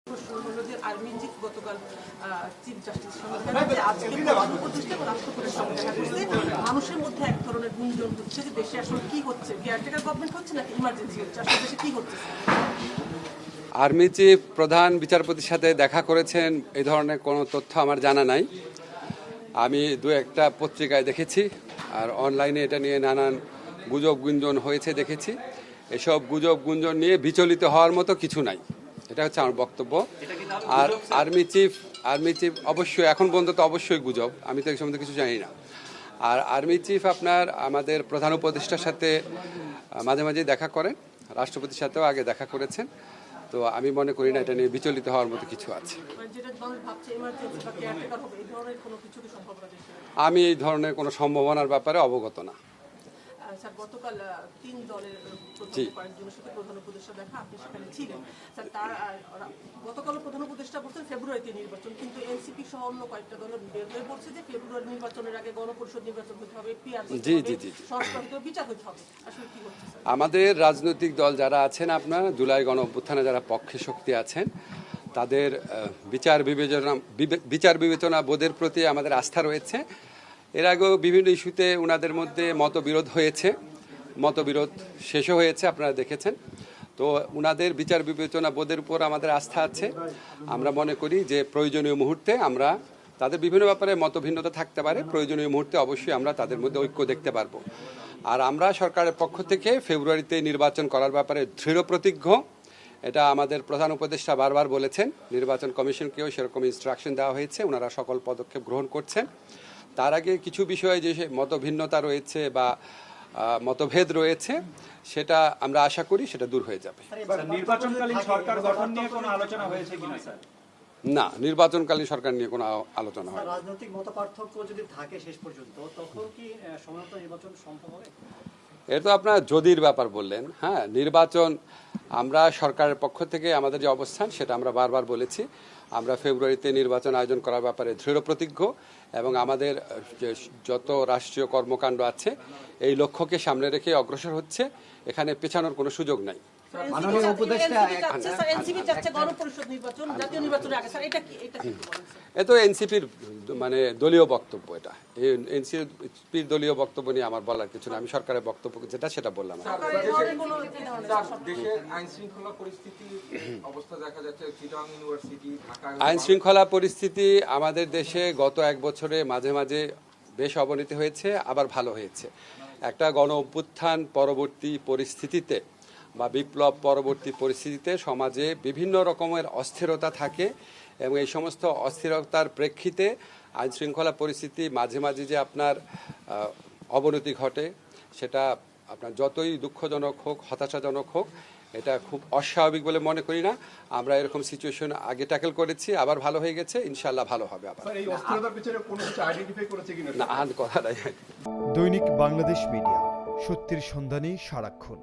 হলো যে army chief গতকাল চিফ জাস্টিস আজকে প্রতিষ্ঠা রাষ্ট্রপতির সঙ্গে দেখা করছে। মানুষের মধ্যে এক ধরনের গুঞ্জন হচ্ছে যে দেশে আসলে কি হচ্ছে, কেয়ারটেকার গভর্নমেন্ট হচ্ছে নাকি ইমার্জেন্সি হচ্ছে, আসলে দেশে কি হচ্ছে। আর্মি চিফ প্রধান বিচারপতির সাথে দেখা করেছেন এই ধরনের কোনো তথ্য আমার জানা নাই। আমি দু একটা পত্রিকায় দেখেছি, আর অনলাইনে এটা নিয়ে নানান গুজব গুঞ্জন হয়েছে দেখেছি। এসব গুজব গুঞ্জন নিয়ে বিচলিত হওয়ার মতো কিছু নাই, এটা হচ্ছে আমার বক্তব্য। আর আর্মি চিফ অবশ্যই এখন পর্যন্ত তো অবশ্যই গুজব, আমি তো এই সম্বন্ধে কিছু জানি না। আর আর্মি চিফ আপনার আমাদের প্রধান উপদেষ্টার সাথে মাঝে মাঝে দেখা করেন, রাষ্ট্রপতির সাথেও আগে দেখা করেছেন। তো আমি মনে করি না এটা নিয়ে বিচলিত হওয়ার মতো কিছু আছে। আমি এই ধরনের কোনো সম্ভাবনার ব্যাপারে অবগত না। স্যার গতকাল 3 দলের কয়েকজনের সাথে প্রধান উপদেষ্টা দেখা, আপনি সেখানে ছিলেন স্যার। তার গতকাল প্রধান উপদেষ্টা বলছেন ফেব্রুয়ারিতে নির্বাচন, কিন্তু এনসিপি সহ অন্য কয়েকটা দল বের হয়ে বলছে যে ফেব্রুয়ারি নির্বাচনের আগে গণপরিষদ নির্বাচন হতে হবে, পিআর সংস্কার বিচার হতে হবে। আসলে কি হচ্ছে আমাদের রাজনৈতিক দল যারা আছেন, আপনার জুলাই গণ অভ্যুত্থানে যারা পক্ষে শক্তি আছেন, তাদের বিচার বিবেচনা বোধের প্রতি আমাদের আস্থা রয়েছে। এর আগেও বিভিন্ন ইস্যুতে ওনাদের মধ্যে মতবিরোধ হয়েছে, মতবিরোধ শেষও হয়েছে, আপনারা দেখেছেন। তো ওনাদের বিচার বিবেচনা বোধের উপর আমাদের আস্থা আছে। আমরা মনে করি যে প্রয়োজনীয় মুহূর্তে আমরা তাদের বিভিন্ন ব্যাপারে মতভিন্নতা থাকতে পারে, প্রয়োজনীয় মুহূর্তে অবশ্যই আমরা তাদের মধ্যে ঐক্য দেখতে পারবো। আর আমরা সরকারের পক্ষ থেকে ফেব্রুয়ারিতে নির্বাচন করার ব্যাপারে দৃঢ় প্রতিজ্ঞ। এটা আমাদের প্রধান উপদেষ্টা বারবার বলেছেন, নির্বাচন কমিশনকেও সেরকম ইনস্ট্রাকশন দেওয়া হয়েছে, ওনারা সকল পদক্ষেপ গ্রহণ করছেন। তার আগে কিছু বিষয়ে যে মতভিন্নতা রয়েছে বা মতভেদ রয়েছে, সেটা আমরা আশা করি সেটা দূর হয়ে যাবে। নির্বাচনকালীন সরকার গঠন নিয়ে কোনো আলোচনা হয়েছে কিনা স্যার? না, নির্বাচনকালীন সরকার নিয়ে কোনো আলোচনা হয়। রাজনৈতিক মতপার্থক্য যদি থাকে শেষ পর্যন্ত, তখন কি সময়মতো নির্বাচন সম্ভব হবে? এটা তো আপনার যদির ব্যাপার বললেন। হ্যাঁ, নির্বাচন আমরা সরকারের পক্ষ থেকে আমাদের যে অবস্থান সেটা আমরা বারবার বলেছি। আমরা ফেব্রুয়ারিতে নির্বাচন আয়োজন করার ব্যাপারে দৃঢ় প্রতিজ্ঞ, এবং আমাদের যত রাষ্ট্রীয় কর্মকাণ্ড আছে এই লক্ষ্যকে সামনে রেখে অগ্রসর হচ্ছে, এখানে পেছানোর কোনো সুযোগ নাই। এ তো এনসিপির মানে দলীয় বক্তব্য, এটা এনসিপির দলীয় বক্তব্য নিয়ে আমার বলার কিছু না। আমি সরকারের বক্তব্য যেটা সেটা বললাম। আইন শৃঙ্খলা পরিস্থিতি আমাদের দেশে গত এক বছরে মাঝে মাঝে বেশ অবনতি হয়েছে, আবার ভালো হয়েছে। একটা গণ অভ্যুত্থান পরবর্তী পরিস্থিতিতে বা বিপ্লব পরবর্তী পরিস্থিতিতে সমাজে বিভিন্ন রকমের অস্থিরতা থাকে, এবং এই সমস্ত অস্থিরতার প্রেক্ষিতে আইন শৃঙ্খলা পরিস্থিতি মাঝে মাঝে যে আপনার অবনতি ঘটে, সেটা আপনার যতই দুঃখজনক হোক, হতাশাজনক হোক, এটা খুব অস্বাভাবিক বলে মনে করি না। আমরা এরকম সিচুয়েশন আগে ট্যাকেল করেছি, আবার ভালো হয়ে গেছে, ইনশাআল্লাহ ভালো হবে আবার। না, কথা নাই। দৈনিক বাংলাদেশ মিডিয়া, সত্যির সন্ধানে সারাক্ষণ।